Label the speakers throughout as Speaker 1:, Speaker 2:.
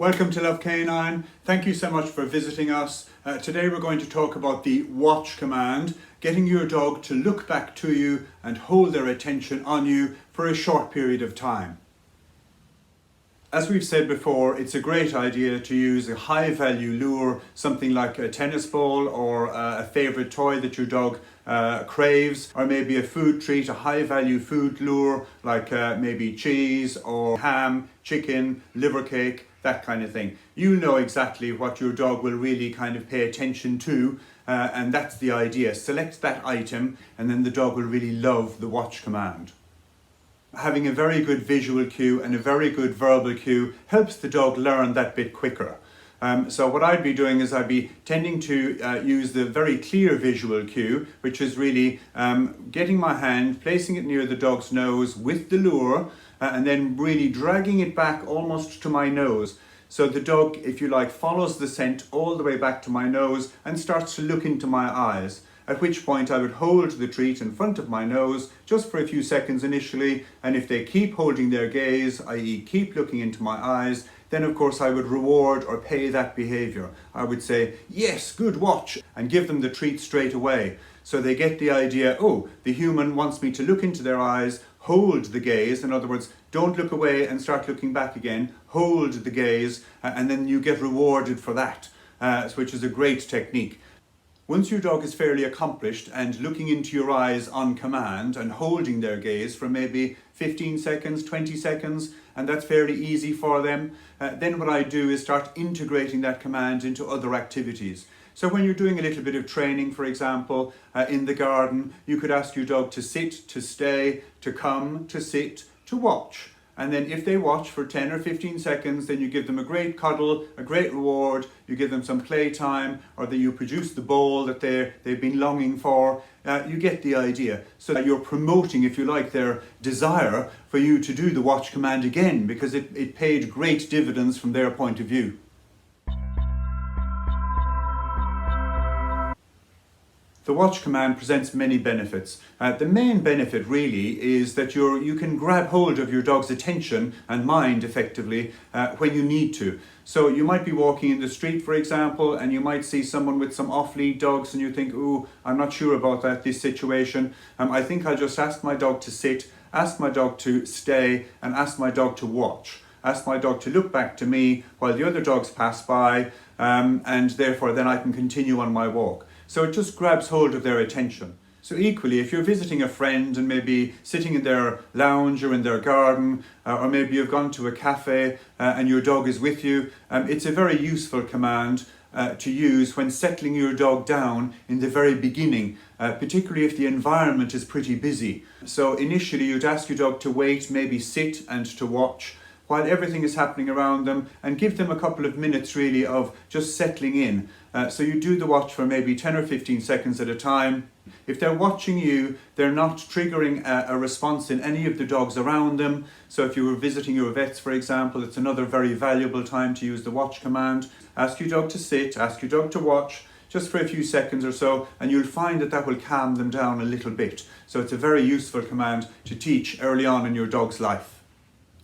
Speaker 1: Welcome to Love Canine. Thank you so much for visiting us. Today we're going to talk about the watch command, getting your dog to look back to you and hold their attention on you for a short period of time. As we've said before, it's a great idea to use a high value lure, something like a tennis ball or a favourite toy that your dog craves, or maybe a food treat, a high value food lure like maybe cheese or ham, chicken, liver cake, that kind of thing. You know exactly what your dog will really kind of pay attention to, and that's the idea. Select that item and then the dog will really love the watch command. Having a very good visual cue and a very good verbal cue helps the dog learn that bit quicker. So what I'd be doing is I'd be tending to use the very clear visual cue, which is really getting my hand, placing it near the dog's nose with the lure, and then really dragging it back almost to my nose. So the dog, if you like, follows the scent all the way back to my nose and starts to look into my eyes. At which point I would hold the treat in front of my nose just for a few seconds initially, and if they keep holding their gaze, i.e. keep looking into my eyes, then of course I would reward or pay that behaviour. I would say, yes, good watch, and give them the treat straight away. So they get the idea, oh, the human wants me to look into their eyes, hold the gaze, in other words, don't look away and start looking back again, hold the gaze, and then you get rewarded for that, which is a great technique. Once your dog is fairly accomplished and looking into your eyes on command and holding their gaze for maybe 15 seconds, 20 seconds, and that's fairly easy for them, then what I do is start integrating that command into other activities. So when you're doing a little bit of training, for example, in the garden, you could ask your dog to sit, to stay, to come, to sit, to watch. And then if they watch for 10 or 15 seconds, then you give them a great cuddle, a great reward, you give them some playtime, or that you produce the bowl that they've been longing for. You get the idea. So that you're promoting, if you like, their desire for you to do the watch command again, because it paid great dividends from their point of view. The watch command presents many benefits. The main benefit really is that you can grab hold of your dog's attention and mind effectively when you need to. So you might be walking in the street, for example, and you might see someone with some off-lead dogs and you think, oh, I'm not sure about this situation. I think I'll just ask my dog to sit, ask my dog to stay, and ask my dog to watch. Ask my dog to look back to me while the other dogs pass by, and therefore then I can continue on my walk. So it just grabs hold of their attention. So equally, if you're visiting a friend and maybe sitting in their lounge or in their garden, or maybe you've gone to a cafe and your dog is with you, it's a very useful command to use when settling your dog down in the very beginning, particularly if the environment is pretty busy. So initially you'd ask your dog to wait, maybe sit and to watch while everything is happening around them, and give them a couple of minutes really of just settling in. So you do the watch for maybe 10 or 15 seconds at a time. If they're watching you, they're not triggering a response in any of the dogs around them. So if you were visiting your vets, for example, it's another very valuable time to use the watch command. Ask your dog to sit, ask your dog to watch, just for a few seconds or so, and you'll find that will calm them down a little bit. So it's a very useful command to teach early on in your dog's life.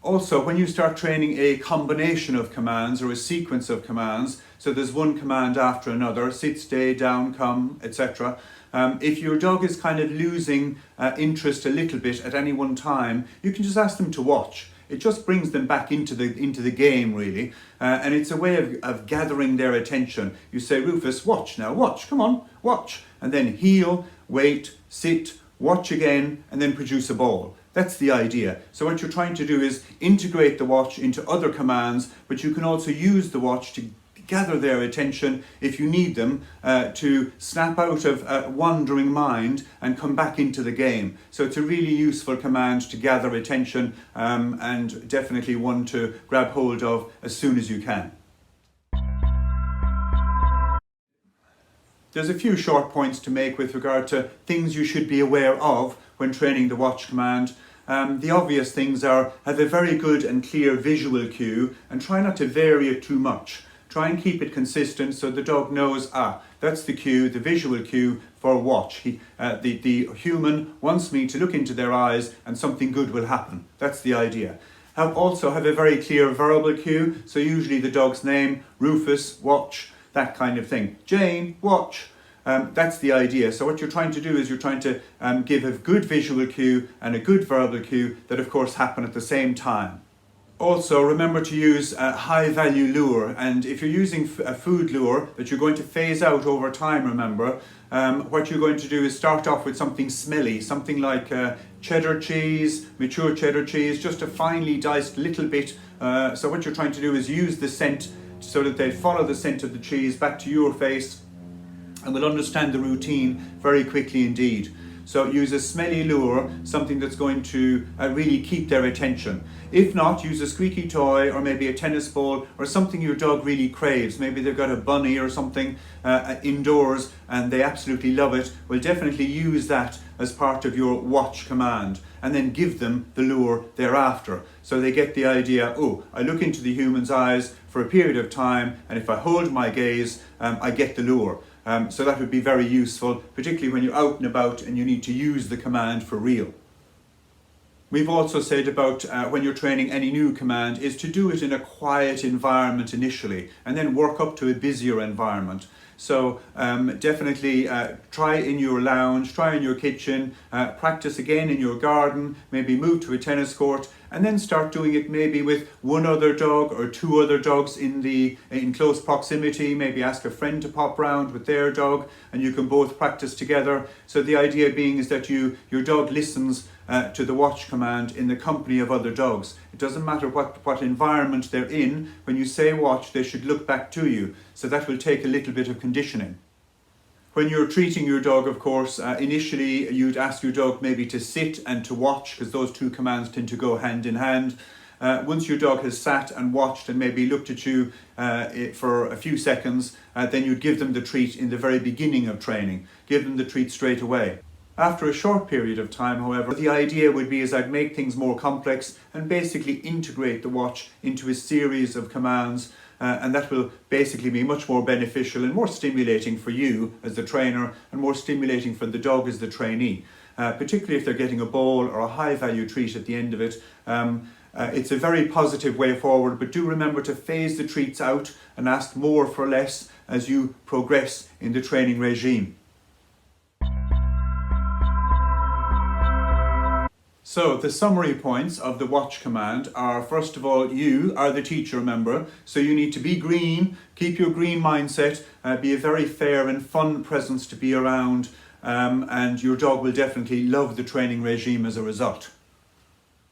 Speaker 1: Also, when you start training a combination of commands or a sequence of commands, so there's one command after another, sit, stay, down, come, etc. If your dog is kind of losing interest a little bit at any one time, you can just ask them to watch. It just brings them back into the game really, and it's a way of gathering their attention. You say, Rufus, watch now, watch, come on, watch, and then heel, wait, sit, watch again, and then produce a ball. That's the idea. So what you're trying to do is integrate the watch into other commands, but you can also use the watch to gather their attention if you need them to snap out of a wandering mind and come back into the game. So it's a really useful command to gather attention, and definitely one to grab hold of as soon as you can. There's a few short points to make with regard to things you should be aware of when training the watch command. The obvious things are, have a very good and clear visual cue and try not to vary it too much. Try and keep it consistent so the dog knows, that's the cue, the visual cue for watch. The human wants me to look into their eyes and something good will happen. That's the idea. Also have a very clear verbal cue, so usually the dog's name, Rufus, watch, that kind of thing. Jane, watch. That's the idea. So what you're trying to do is you're trying to give a good visual cue and a good verbal cue that of course happen at the same time. Also, remember to use a high value lure, and if you're using a food lure that you're going to phase out over time, remember, what you're going to do is start off with something smelly, something like cheddar cheese, mature cheddar cheese, just a finely diced little bit. So what you're trying to do is use the scent so that they follow the scent of the cheese back to your face and will understand the routine very quickly indeed. So use a smelly lure, something that's going to really keep their attention. If not, use a squeaky toy or maybe a tennis ball or something your dog really craves. Maybe they've got a bunny or something indoors and they absolutely love it. Well, definitely use that as part of your watch command and then give them the lure thereafter. So they get the idea, oh, I look into the human's eyes for a period of time and if I hold my gaze, I get the lure. So that would be very useful, particularly when you're out and about and you need to use the command for real. We've also said about when you're training any new command is to do it in a quiet environment initially and then work up to a busier environment. So definitely try in your lounge, try in your kitchen, practice again in your garden, maybe move to a tennis court and then start doing it maybe with one other dog or two other dogs in close proximity. Maybe ask a friend to pop round with their dog and you can both practice together. So the idea being is that your dog listens to the watch command in the company of other dogs. It doesn't matter what environment they're in. When you say watch, they should look back to you. So that will take a little bit of conditioning. When you're treating your dog, of course, initially you'd ask your dog maybe to sit and to watch, because those two commands tend to go hand in hand. Once your dog has sat and watched and maybe looked at you for a few seconds, then you'd give them the treat in the very beginning of training. Give them the treat straight away. After a short period of time, however, the idea would be is I'd make things more complex and basically integrate the watch into a series of commands, and that will basically be much more beneficial and more stimulating for you as the trainer and more stimulating for the dog as the trainee, particularly if they're getting a ball or a high value treat at the end of it. It's a very positive way forward, but do remember to phase the treats out and ask more for less as you progress in the training regime. So the summary points of the watch command are, first of all, you are the teacher, remember, so you need to be green, keep your green mindset, be a very fair and fun presence to be around, and your dog will definitely love the training regime as a result.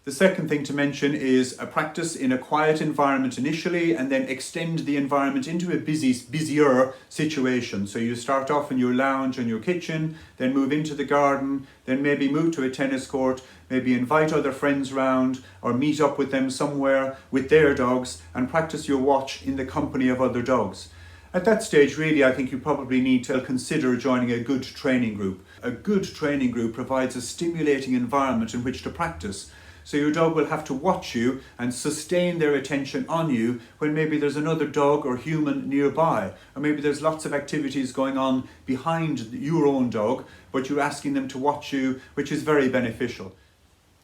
Speaker 1: The second thing to mention is a practice in a quiet environment initially and then extend the environment into a busier situation. So you start off in your lounge and your kitchen, then move into the garden, then maybe move to a tennis court, maybe invite other friends round or meet up with them somewhere with their dogs and practice your watch in the company of other dogs. At that stage, really, I think you probably need to consider joining a good training group. A good training group provides a stimulating environment in which to practice. So your dog will have to watch you and sustain their attention on you when maybe there's another dog or human nearby, or maybe there's lots of activities going on behind your own dog, but you're asking them to watch you, which is very beneficial.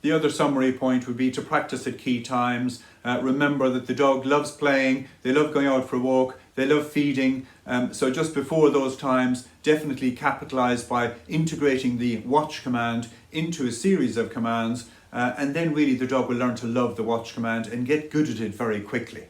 Speaker 1: The other summary point would be to practice at key times. Remember that the dog loves playing, they love going out for a walk, they love feeding. So just before those times, definitely capitalize by integrating the watch command into a series of commands. And then really the dog will learn to love the watch command and get good at it very quickly.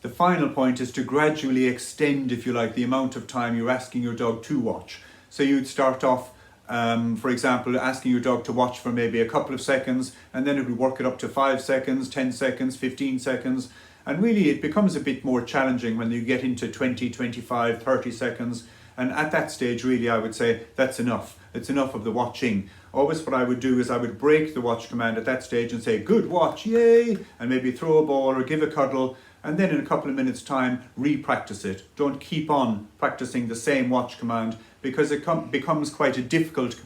Speaker 1: The final point is to gradually extend, if you like, the amount of time you're asking your dog to watch. So you'd start off, for example, asking your dog to watch for maybe a couple of seconds, and then it would work it up to 5 seconds, 10 seconds, 15 seconds. And really it becomes a bit more challenging when you get into 20, 25, 30 seconds. And at that stage, really, I would say that's enough. It's enough of the watching. Always what I would do is I would break the watch command at that stage and say, good watch, yay, and maybe throw a ball or give a cuddle, and then in a couple of minutes' time, re-practice it. Don't keep on practicing the same watch command because it becomes quite a difficult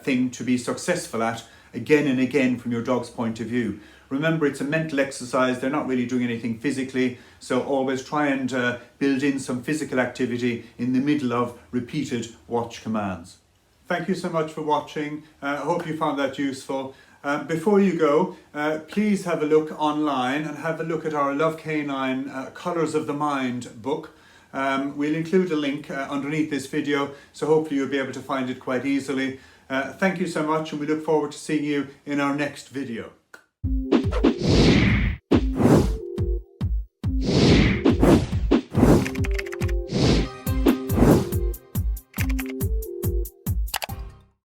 Speaker 1: thing to be successful at again and again from your dog's point of view. Remember, it's a mental exercise. They're not really doing anything physically. So always try and build in some physical activity in the middle of repeated watch commands. Thank you so much for watching. I hope you found that useful. Before you go, please have a look online and have a look at our Love Canine Colours of the Mind book. We'll include a link underneath this video, so hopefully you'll be able to find it quite easily. Thank you so much, and we look forward to seeing you in our next video.